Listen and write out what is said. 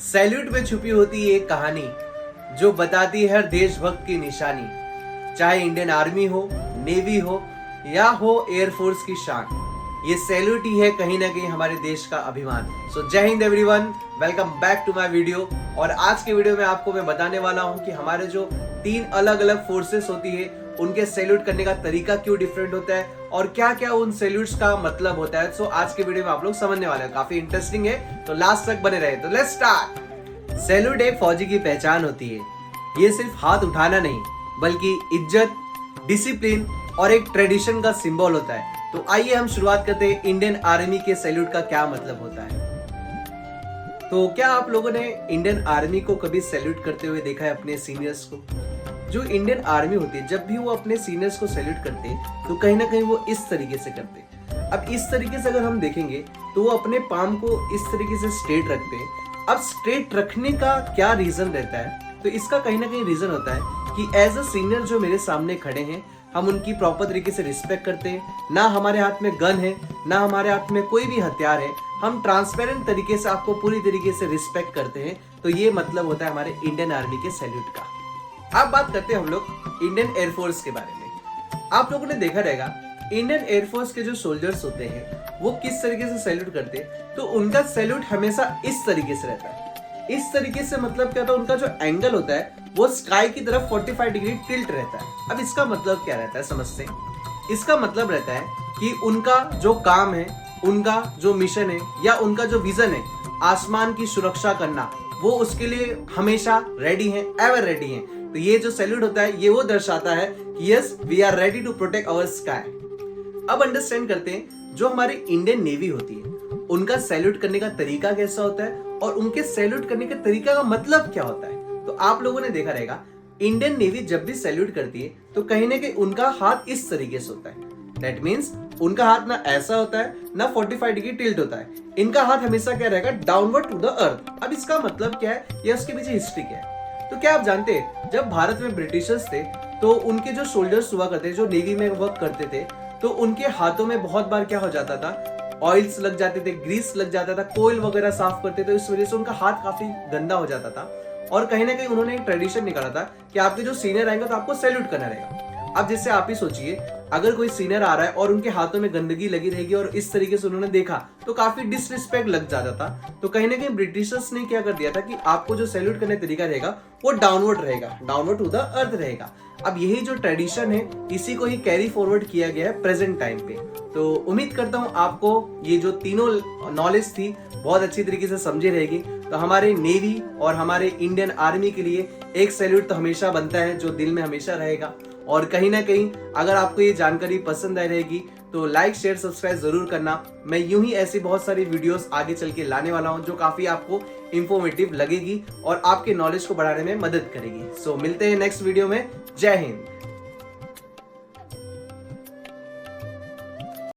Salute में छुपी होती है एक कहानी जो बताती है हर देशभक्त की निशानी। चाहे इंडियन आर्मी हो, नेवी हो या हो एयरफोर्स की शान, ये सैल्यूट ही है कहीं ना कहीं हमारे देश का अभिमान। So Jai Hind everyone, welcome back to my video. और आज के वीडियो में आपको मैं बताने वाला हूं कि हमारे जो 3 अलग अलग फोर्सेस होती है उनके सैल्यूट करने का तरीका क्यों डिफरेंट होता है और क्या क्या उन सैल्यूट्स का मतलब होता है। सो आज के वीडियो में आप लोग समझने वाले हैं, काफी इंटरेस्टिंग है, तो लास्ट तक बने रहे। तो लेट्स स्टार्ट। सैल्यूट एक फौजी की पहचान होती है। ये सिर्फ हाथ उठाना नहीं बल्कि इज्जत, डिसिप्लिन और एक ट्रेडिशन का सिंबल होता है। तो आइए हम शुरुआत करते हैं इंडियन आर्मी के सैल्यूट का क्या मतलब होता है। तो क्या आप लोगों ने इंडियन आर्मी को कभी सैल्यूट करते हुए देखा है अपने सीनियर्स को? जो इंडियन आर्मी होती है, जब भी वो अपने सीनियर्स को सैल्यूट करते हैं तो कहीं ना कहीं वो इस तरीके से करते हैं। अब इस तरीके से अगर हम देखेंगे तो वो अपने पाम को इस तरीके से स्ट्रेट रखते हैं। अब स्ट्रेट रखने का क्या रीजन रहता है? तो इसका कहीं ना कहीं रीजन होता है कि एज अ सीनियर जो मेरे सामने खड़े हैं, हम उनकी प्रॉपर तरीके से रिस्पेक्ट करते हैं। ना हमारे हाथ में गन है, ना हमारे हाथ में कोई भी हथियार है, हम ट्रांसपेरेंट तरीके से आपको पूरी तरीके से रिस्पेक्ट करते हैं। तो ये मतलब होता है हमारे इंडियन आर्मी के सैल्यूट का। अब बात करते हैं हम लोग इंडियन एयरफोर्स के बारे में। आप लोगों ने देखा रहेगा इंडियन एयरफोर्स के जो सोल्जर्स होते हैं वो किस तरीके से सैल्यूट करते हैं। तो उनका सैल्यूट हमेशा इस तरीके से रहता है। इस तरीके से मतलब क्या होता है, उनका जो एंगल होता है वो स्काई की तरफ 45 डिग्री टिल्ट रहता है। अब इसका मतलब क्या रहता है समझते हैं। इसका मतलब रहता है कि उनका जो काम है, उनका जो मिशन है या उनका जो विजन है आसमान की सुरक्षा करना, वो उसके लिए हमेशा रेडी है, एवर रेडी है। तो ये जो सैल्यूट होता है ये वो दर्शाता है कि yes, we are ready to protect our sky. अब अंडरस्टैंड करते हैं जो हमारी इंडियन नेवी होती है उनका सैल्यूट करने का तरीका कैसा होता है और उनके सैल्यूट करने के तरीका का मतलब क्या होता है। तो आप लोगों ने देखा रहेगा इंडियन नेवी जब भी सैल्यूट करती है तो कहीं ना कहीं उनका हाथ इस तरीके से होता है। दैट मीन्स उनका हाथ ना ऐसा होता है ना 45 डिग्री टिल्ट होता है। इनका हाथ हमेशा क्या रहेगा, डाउनवर्ड टू द अर्थ। अब इसका मतलब क्या है या उसके पीछे हिस्ट्री क्या है? तो क्या आप जानते हैं जब भारत में ब्रिटिशर्स थे तो उनके जो सोल्जर्स हुआ करते, जो नेवी में वर्क करते थे, तो उनके हाथों में बहुत बार क्या हो जाता था, ऑयल्स लग जाते थे, ग्रीस लग जाता था, कोयल वगैरह साफ करते थे, इस वजह से उनका हाथ काफी गंदा हो जाता था। और कहीं ना कहीं उन्होंने एक ट्रेडिशन निकाला था कि आपके जो सीनियर आएंगे तो आपको सैल्यूट करना रहेगा। अब जैसे आप ही सोचिए, अगर कोई सीनियर आ रहा है और उनके हाथों में गंदगी लगी रहेगी और इस तरीके से उन्होंने देखा तो काफी डिसरिस्पेक्ट लग जाता था। तो कहीं ना कहीं ब्रिटिशर्स ने क्या कर दिया था कि आपको जो सैल्यूट करने का तरीका रहेगा वो डाउनवर्ड रहेगा, डाउनवर्ड टू द अर्थ रहेगा। अब यही जो ट्रेडिशन है इसी को ही कैरी फॉरवर्ड किया गया है प्रेजेंट टाइम पे। तो उम्मीद करता हूँ आपको ये जो तीनों नॉलेज थी बहुत अच्छी तरीके से समझी रहेगी। तो हमारे नेवी और हमारे इंडियन आर्मी के लिए एक सैल्यूट तो हमेशा बनता है जो दिल में हमेशा रहेगा। और कहीं ना कहीं अगर आपको ये जानकारी पसंद आई रहेगी तो लाइक, शेयर, सब्सक्राइब जरूर करना। मैं यूं ही ऐसी बहुत सारी वीडियोस आगे चल के लाने वाला हूं जो काफी आपको इंफॉर्मेटिव लगेगी और आपके नॉलेज को बढ़ाने में मदद करेगी। सो मिलते हैं नेक्स्ट वीडियो में। जय हिंद।